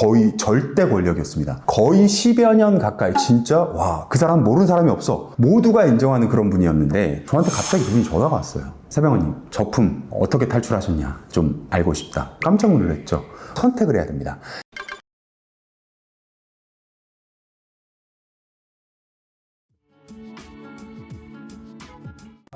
거의 절대 권력이었습니다. 거의 10여 년 가까이 진짜 와, 그 사람 모르는 사람이 없어. 모두가 인정하는 그런 분이었는데 저한테 갑자기 그분이 전화가 왔어요. 세병원님, 저품 어떻게 탈출하셨냐 좀 알고 싶다. 깜짝 놀랐죠. 선택을 해야 됩니다.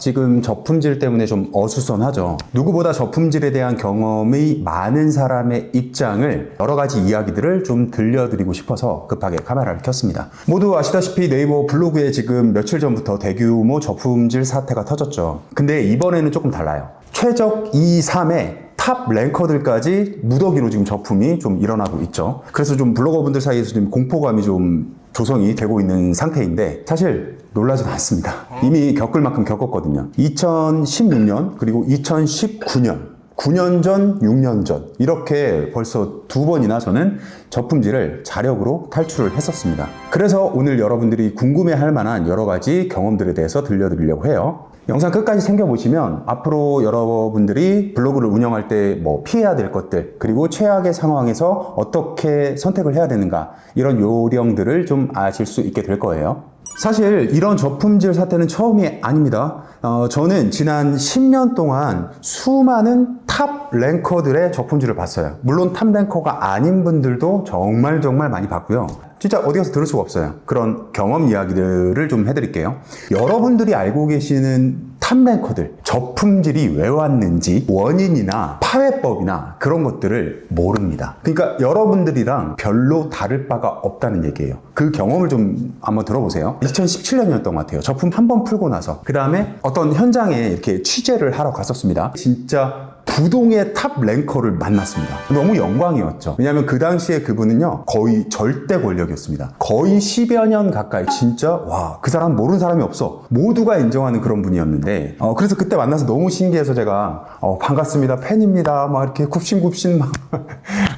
지금 저품질 때문에 좀 어수선하죠. 누구보다 저품질에 대한 경험이 많은 사람의 입장을 여러 가지 이야기들을 좀 들려드리고 싶어서 급하게 카메라를 켰습니다. 모두 아시다시피 네이버 블로그에 지금 며칠 전부터 대규모 저품질 사태가 터졌죠. 근데 이번에는 조금 달라요. 최적 2, 3의 탑 랭커들까지 무더기로 지금 저품이 좀 일어나고 있죠. 그래서 좀 블로거분들 사이에서 좀 공포감이 좀 조성이 되고 있는 상태인데 사실 놀라진 않습니다. 이미 겪을 만큼 겪었거든요. 2016년 그리고 2019년 9년 전, 6년 전 이렇게 벌써 2번이나 저는 저품질을 자력으로 탈출을 했었습니다. 그래서 오늘 여러분들이 궁금해할 만한 여러 가지 경험들에 대해서 들려드리려고 해요. 영상 끝까지 챙겨보시면 앞으로 여러분들이 블로그를 운영할 때 뭐 피해야 될 것들 그리고 최악의 상황에서 어떻게 선택을 해야 되는가 이런 요령들을 좀 아실 수 있게 될 거예요. 사실 이런 저품질 사태는 처음이 아닙니다. 저는 지난 10년 동안 수많은 탑 랭커들의 저품질을 봤어요. 물론 탑 랭커가 아닌 분들도 정말 많이 봤고요. 진짜 어디 가서 들을 수가 없어요. 그런 경험 이야기들을 좀 해드릴게요. 여러분들이 알고 계시는 탑 랭커들, 저품질이 왜 왔는지 원인이나 파회법이나 그런 것들을 모릅니다. 그러니까 여러분들이랑 별로 다를 바가 없다는 얘기예요. 그 경험을 좀 한번 들어보세요. 2017년이었던 것 같아요. 저품 한 번 풀고 나서 그 다음에 어떤 현장에 이렇게 취재를 하러 갔었습니다. 진짜 부동의 탑 랭커를 만났습니다. 너무 영광이었죠. 왜냐하면 그 당시에 그분은요 거의 절대 권력이었습니다. 거의 10여 년 가까이 진짜 와, 그 사람 모르는 사람이 없어. 모두가 인정하는 그런 분이었는데 그래서 그때 만나서 너무 신기해서 제가 반갑습니다, 팬입니다 막 이렇게 굽신굽신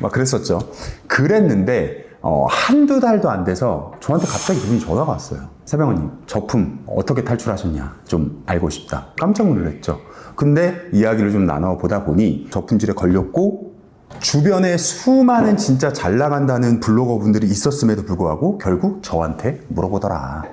막 그랬었죠. 그랬는데 한두 달도 안 돼서 저한테 갑자기 그분이 전화가 왔어요. 세병원님, 저품 어떻게 탈출하셨냐 좀 알고 싶다. 깜짝 놀랐죠. 근데 이야기를 좀 나눠보다 보니 저품질에 걸렸고 주변에 수많은 진짜 잘 나간다는 블로거 분들이 있었음에도 불구하고 결국 저한테 물어보더라.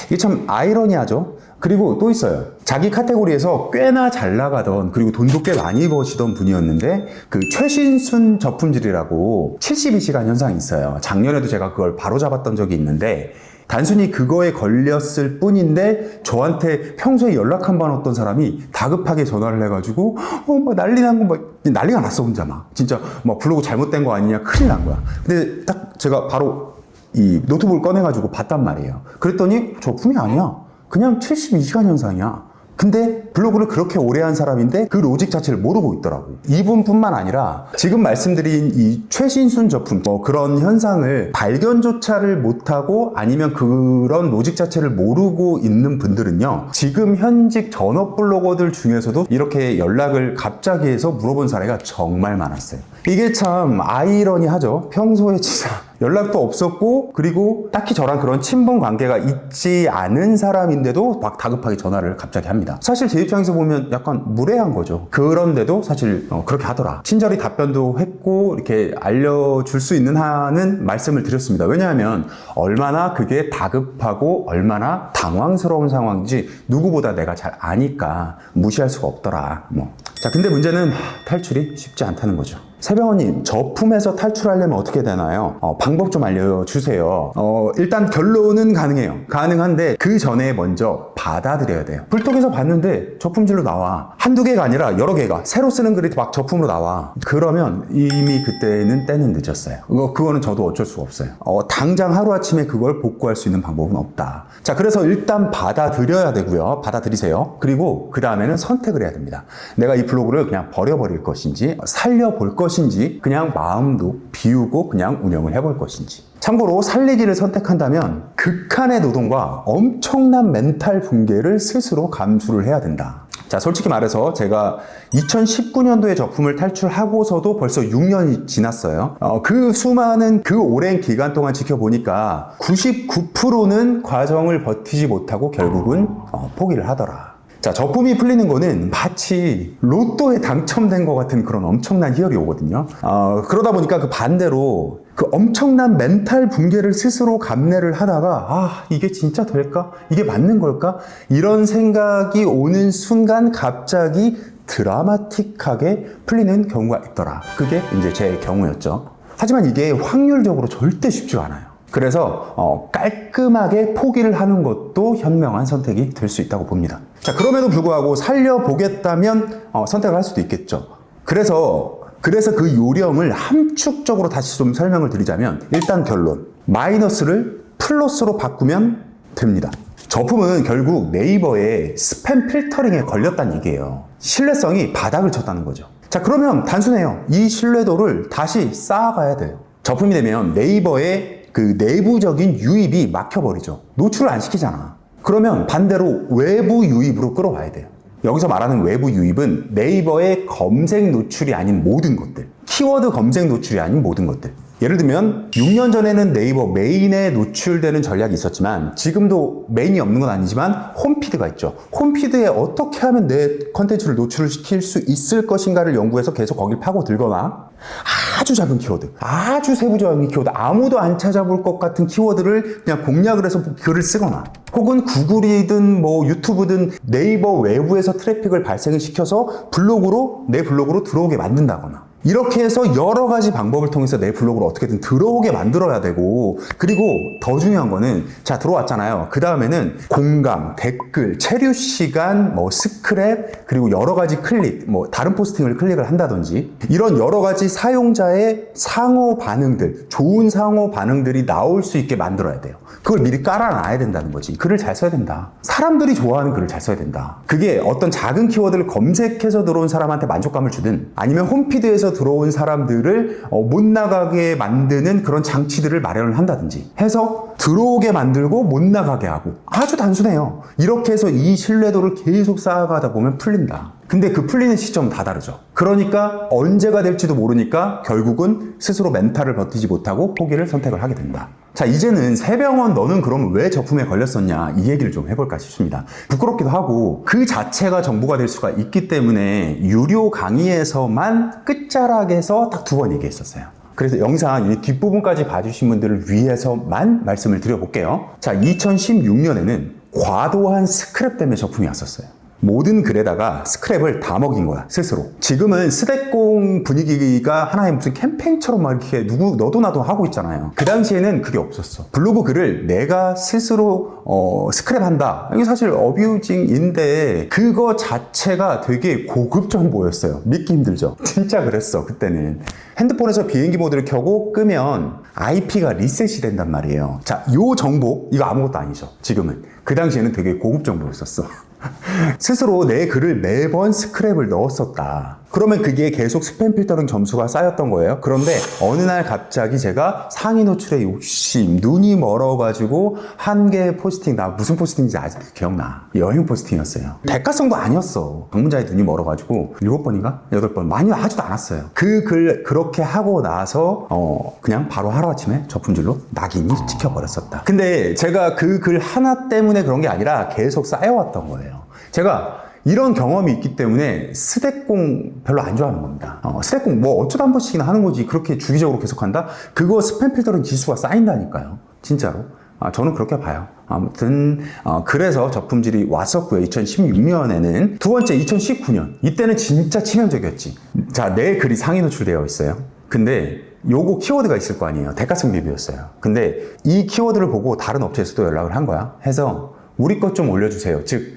이게 참 아이러니하죠. 그리고 또 있어요. 자기 카테고리에서 꽤나 잘 나가던 그리고 돈도 꽤 많이 버시던 분이었는데 그 최신순 저품질이라고 72시간 현상이 있어요. 작년에도 제가 그걸 바로잡았던 적이 있는데 단순히 그거에 걸렸을 뿐인데 저한테 평소에 연락 한 번 없던 사람이 다급하게 전화를 해가지고 막 난리 난 거 막 난리가 났어. 혼자 막 진짜 막 블로그 잘못된 거 아니냐 큰일 난 거야. 근데 딱 제가 바로 이 노트북을 꺼내가지고 봤단 말이에요. 그랬더니 저품이 아니야. 그냥 72시간 현상이야. 근데 블로그를 그렇게 오래 한 사람인데 그 로직 자체를 모르고 있더라고. 이분뿐만 아니라 지금 말씀드린 이 최신순 저품 뭐 그런 현상을 발견조차를 못하고 아니면 그런 로직 자체를 모르고 있는 분들은요 지금 현직 전업 블로거들 중에서도 이렇게 연락을 갑자기 해서 물어본 사례가 정말 많았어요. 이게 참 아이러니하죠. 평소에 진짜 연락도 없었고 그리고 딱히 저랑 그런 친분 관계가 있지 않은 사람인데도 막 다급하게 전화를 갑자기 합니다. 사실 제 입장에서 보면 약간 무례한 거죠. 그런데도 사실 그렇게 하더라. 친절히 답변도 했고 이렇게 알려줄 수 있는 한은 말씀을 드렸습니다. 왜냐하면 얼마나 그게 다급하고 얼마나 당황스러운 상황인지 누구보다 내가 잘 아니까 무시할 수가 없더라. 자, 근데 문제는 탈출이 쉽지 않다는 거죠. 세병원님, 저품에서 탈출하려면 어떻게 되나요? 방법 좀 알려주세요. 일단 결론은 가능해요. 가능한데 그 전에 먼저 받아들여야 돼요. 불톡에서 봤는데 저품질로 나와. 한두 개가 아니라 여러 개가 새로 쓰는 글이 막 저품으로 나와. 그러면 이미 그때는 때는 늦었어요. 그거는 저도 어쩔 수가 없어요. 당장 하루아침에 그걸 복구할 수 있는 방법은 없다. 자, 그래서 일단 받아들여야 되고요. 받아들이세요. 그리고 그 다음에는 선택을 해야 됩니다. 내가 이 블로그를 그냥 버려버릴 것인지 살려볼 것인지 그냥 마음도 비우고 그냥 운영을 해볼 것인지. 참고로 살리기를 선택한다면 극한의 노동과 엄청난 멘탈 붕괴를 스스로 감수를 해야 된다. 자, 솔직히 말해서 제가 2019년도에 저품을 탈출하고서도 벌써 6년이 지났어요. 그 수많은 그 오랜 기간 동안 지켜보니까 99%는 과정을 버티지 못하고 결국은 포기를 하더라. 자, 저품이 풀리는 거는 마치 로또에 당첨된 것 같은 그런 엄청난 희열이 오거든요. 그러다 보니까 그 반대로 그 엄청난 멘탈 붕괴를 스스로 감내를 하다가 이게 진짜 될까? 이게 맞는 걸까? 이런 생각이 오는 순간 갑자기 드라마틱하게 풀리는 경우가 있더라. 그게 이제 제 경우였죠. 하지만 이게 확률적으로 절대 쉽지가 않아요. 그래서 깔끔하게 포기를 하는 것도 현명한 선택이 될 수 있다고 봅니다. 자, 그럼에도 불구하고 살려보겠다면 선택을 할 수도 있겠죠. 그래서 그 요령을 함축적으로 다시 좀 설명을 드리자면, 일단 결론, 마이너스를 플러스로 바꾸면 됩니다. 저품은 결국 네이버의 스팸 필터링에 걸렸다는 얘기예요. 신뢰성이 바닥을 쳤다는 거죠. 자, 그러면 단순해요. 이 신뢰도를 다시 쌓아가야 돼요. 저품이 되면 네이버의 그 내부적인 유입이 막혀버리죠. 노출을 안 시키잖아. 그러면 반대로 외부 유입으로 끌어와야 돼요. 여기서 말하는 외부 유입은 네이버의 검색 노출이 아닌 모든 것들, 키워드 검색 노출이 아닌 모든 것들. 예를 들면 6년 전에는 네이버 메인에 노출되는 전략이 있었지만 지금도 메인이 없는 건 아니지만 홈피드가 있죠. 홈피드에 어떻게 하면 내 컨텐츠를 노출을 시킬 수 있을 것인가를 연구해서 계속 거길 파고들거나, 아주 작은 키워드, 아주 세부적인 키워드, 아무도 안 찾아볼 것 같은 키워드를 그냥 공략을 해서 글을 쓰거나, 혹은 구글이든 뭐 유튜브든 네이버 외부에서 트래픽을 발생을 시켜서 내 블로그로 들어오게 만든다거나, 이렇게 해서 여러 가지 방법을 통해서 내 블로그를 어떻게든 들어오게 만들어야 되고, 그리고 더 중요한 거는, 자, 들어왔잖아요. 그 다음에는 공감, 댓글, 체류 시간, 스크랩, 그리고 여러 가지 클릭, 다른 포스팅을 클릭을 한다든지, 이런 여러 가지 사용자의 상호 반응들, 좋은 상호 반응들이 나올 수 있게 만들어야 돼요. 그걸 미리 깔아놔야 된다는 거지. 글을 잘 써야 된다. 사람들이 좋아하는 글을 잘 써야 된다. 그게 어떤 작은 키워드를 검색해서 들어온 사람한테 만족감을 주든, 아니면 홈피드에서 들어온 사람들을 못 나가게 만드는 그런 장치들을 마련을 한다든지 해서 들어오게 만들고 못 나가게 하고, 아주 단순해요. 이렇게 해서 이 신뢰도를 계속 쌓아가다 보면 풀린다. 근데 그 풀리는 시점은 다 다르죠. 그러니까 언제가 될지도 모르니까 결국은 스스로 멘탈을 버티지 못하고 포기를 선택을 하게 된다. 자, 이제는 새병원 너는 그럼 왜 저품에 걸렸었냐, 이 얘기를 좀 해볼까 싶습니다. 부끄럽기도 하고 그 자체가 정보가 될 수가 있기 때문에 유료 강의에서만 끝자락에서 딱 2번 얘기했었어요. 그래서 영상 이 뒷부분까지 봐주신 분들을 위해서만 말씀을 드려볼게요. 자, 2016년에는 과도한 스크랩 때문에 저품이 왔었어요. 모든 글에다가 스크랩을 다 먹인 거야, 스스로. 지금은 스대공 분위기가 하나의 무슨 캠페인처럼 막 이렇게 너도 나도 하고 있잖아요. 그 당시에는 그게 없었어. 블로그 글을 내가 스스로 스크랩 한다. 이게 사실 어뷰징인데 그거 자체가 되게 고급 정보였어요. 믿기 힘들죠. 진짜 그랬어, 그때는. 핸드폰에서 비행기 모드를 켜고 끄면 IP가 리셋이 된단 말이에요. 자, 요 정보, 이거 아무것도 아니죠, 지금은. 그 당시에는 되게 고급 정보였었어. 스스로 내 글을 매번 스크랩을 넣었었다. 그러면 그게 계속 스팸 필터링 점수가 쌓였던 거예요. 그런데 어느 날 갑자기 제가 상위 노출에 욕심, 눈이 멀어가지고 한 개의 포스팅, 나 무슨 포스팅인지 아직도 기억나. 여행 포스팅이었어요. 대가성도 아니었어. 방문자의 눈이 멀어가지고 7번인가? 8번. 많이 하지도 않았어요. 그 글 그렇게 하고 나서 그냥 바로 하루아침에 저품질로 낙인이 찍혀버렸었다. 근데 제가 그 글 하나 때문에 그런 게 아니라 계속 쌓여왔던 거예요. 제가 이런 경험이 있기 때문에 스댓공 별로 안 좋아하는 겁니다. 스댓공 어쩌다 한 번씩이나 하는 거지 그렇게 주기적으로 계속한다? 그거 스팸 필터링 지수가 쌓인다니까요. 진짜로. 저는 그렇게 봐요. 아무튼 그래서 저품질이 왔었고요. 2016년에는. 두 번째 2019년. 이때는 진짜 치명적이었지. 자, 내 글이 상위 노출되어 있어요. 근데 요거 키워드가 있을 거 아니에요. 대가성 리뷰였어요. 근데 이 키워드를 보고 다른 업체에서도 연락을 한 거야. 해서 우리 것 좀 올려주세요. 즉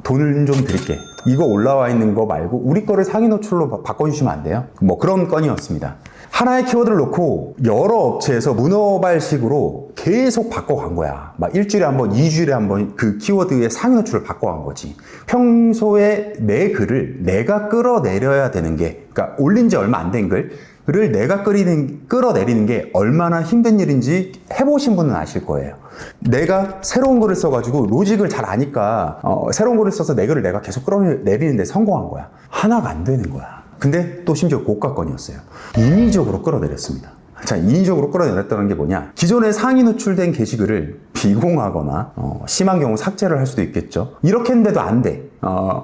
돈을 좀 드릴게. 이거 올라와 있는 거 말고 우리 거를 상위 노출로 바꿔주시면 안 돼요? 그런 건이었습니다. 하나의 키워드를 놓고 여러 업체에서 문어발식으로 계속 바꿔간 거야. 막 일주일에 한 번, 2주일에 한 번 그 키워드의 상위 노출을 바꿔간 거지. 평소에 내 글을 내가 끌어내려야 되는 게, 그러니까 올린 지 얼마 안 된 글을 내가 끌어내리는 게 얼마나 힘든 일인지 해보신 분은 아실 거예요. 내가 새로운 글을 써가지고 로직을 잘 아니까 새로운 글을 써서 내 글을 내가 계속 끌어내리는데 성공한 거야. 하나가 안 되는 거야. 근데 또 심지어 고가건이었어요. 인위적으로 끌어내렸습니다. 자, 인위적으로 끌어내렸다는 게 뭐냐? 기존에 상위 노출된 게시글을 비공하거나 심한 경우 삭제를 할 수도 있겠죠. 이렇게 했는데도 안 돼.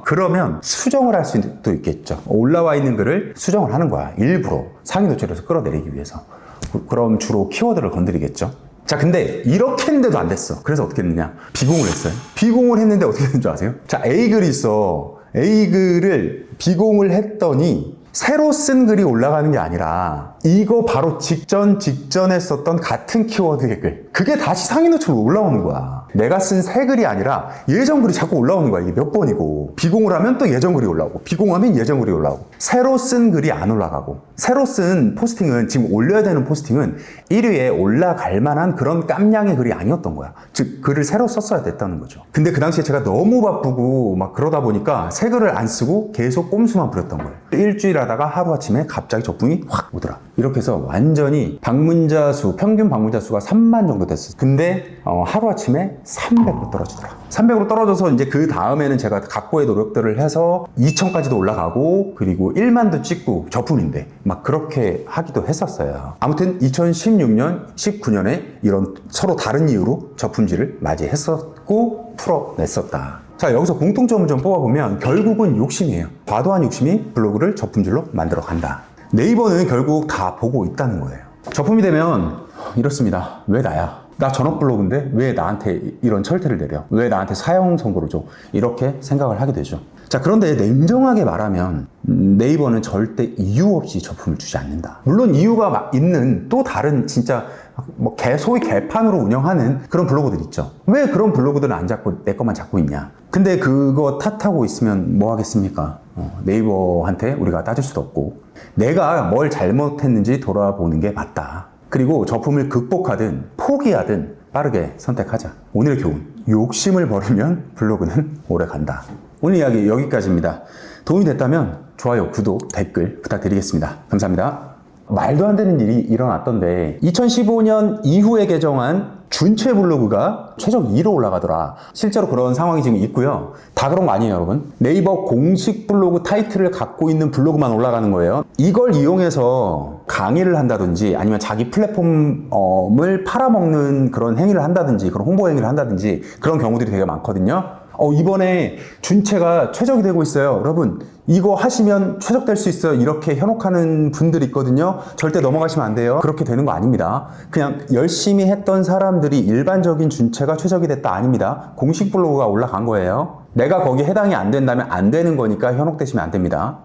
그러면 수정을 할 수도 있겠죠. 올라와 있는 글을 수정을 하는 거야. 일부러 상위 노출에서 끌어내리기 위해서. 그럼 주로 키워드를 건드리겠죠. 자, 근데 이렇게 했는데도 안 됐어. 그래서 어떻게 했느냐? 비공을 했어요. 비공을 했는데 어떻게 됐는 줄 아세요? 자, A글이 있어. A글을 비공을 했더니 새로 쓴 글이 올라가는 게 아니라 이거 바로 직전에 썼던 같은 키워드의 글, 그게 다시 상위 노출로 올라오는 거야. 내가 쓴 새 글이 아니라 예전 글이 자꾸 올라오는 거야. 이게 몇 번이고, 비공을 하면 또 예전 글이 올라오고, 비공하면 예전 글이 올라오고, 새로 쓴 글이 안 올라가고, 새로 쓴 포스팅은, 지금 올려야 되는 포스팅은 1위에 올라갈 만한 그런 깜냥의 글이 아니었던 거야. 즉 글을 새로 썼어야 됐다는 거죠. 근데 그 당시에 제가 너무 바쁘고 막 그러다 보니까 새 글을 안 쓰고 계속 꼼수만 부렸던 거예요. 일주일 하다가 하루아침에 갑자기 적분이 확 오더라. 이렇게 해서 완전히 방문자 수, 평균 방문자 수가 3만 정도 됐어요. 근데 하루아침에 300으로 떨어지더라. 300으로 떨어져서 이제 그 다음에는 제가 각고의 노력들을 해서 2천까지도 올라가고, 그리고 1만도 찍고, 저품인데 막 그렇게 하기도 했었어요. 아무튼 2016년, 19년에 이런 서로 다른 이유로 저품질을 맞이했었고 풀어냈었다. 자, 여기서 공통점을 좀 뽑아보면 결국은 욕심이에요. 과도한 욕심이 블로그를 저품질로 만들어 간다. 네이버는 결국 다 보고 있다는 거예요. 저품이 되면 이렇습니다. 왜 나야? 나 전업 블로그인데 왜 나한테 이런 철퇴를 내려? 왜 나한테 사형 선고를 줘? 이렇게 생각을 하게 되죠. 자, 그런데 냉정하게 말하면 네이버는 절대 이유 없이 저품을 주지 않는다. 물론 이유가 있는 또 다른 진짜 뭐 소위 개판으로 운영하는 그런 블로그들 있죠. 왜 그런 블로그들은 안 잡고 내 것만 잡고 있냐? 근데 그거 탓하고 있으면 뭐 하겠습니까? 네이버한테 우리가 따질 수도 없고, 내가 뭘 잘못했는지 돌아보는 게 맞다. 그리고 저품을 극복하든 포기하든 빠르게 선택하자. 오늘의 교훈, 욕심을 버리면 블로그는 오래 간다. 오늘 이야기 여기까지입니다. 도움이 됐다면 좋아요, 구독, 댓글 부탁드리겠습니다. 감사합니다. 말도 안 되는 일이 일어났던데 2015년 이후에 개정한 준최 블로그가 최적 2로 올라가더라. 실제로 그런 상황이 지금 있고요. 다 그런 거 아니에요, 여러분. 네이버 공식 블로그 타이틀을 갖고 있는 블로그만 올라가는 거예요. 이걸 이용해서 강의를 한다든지 아니면 자기 플랫폼을 팔아먹는 그런 행위를 한다든지, 그런 홍보 행위를 한다든지, 그런 경우들이 되게 많거든요. 이번에 준체가 최적이 되고 있어요. 여러분, 이거 하시면 최적될 수 있어요. 이렇게 현혹하는 분들이 있거든요. 절대 넘어가시면 안 돼요. 그렇게 되는 거 아닙니다. 그냥 열심히 했던 사람들이 일반적인 준체가 최적이 됐다 아닙니다. 공식 블로그가 올라간 거예요. 내가 거기에 해당이 안 된다면 안 되는 거니까 현혹되시면 안 됩니다.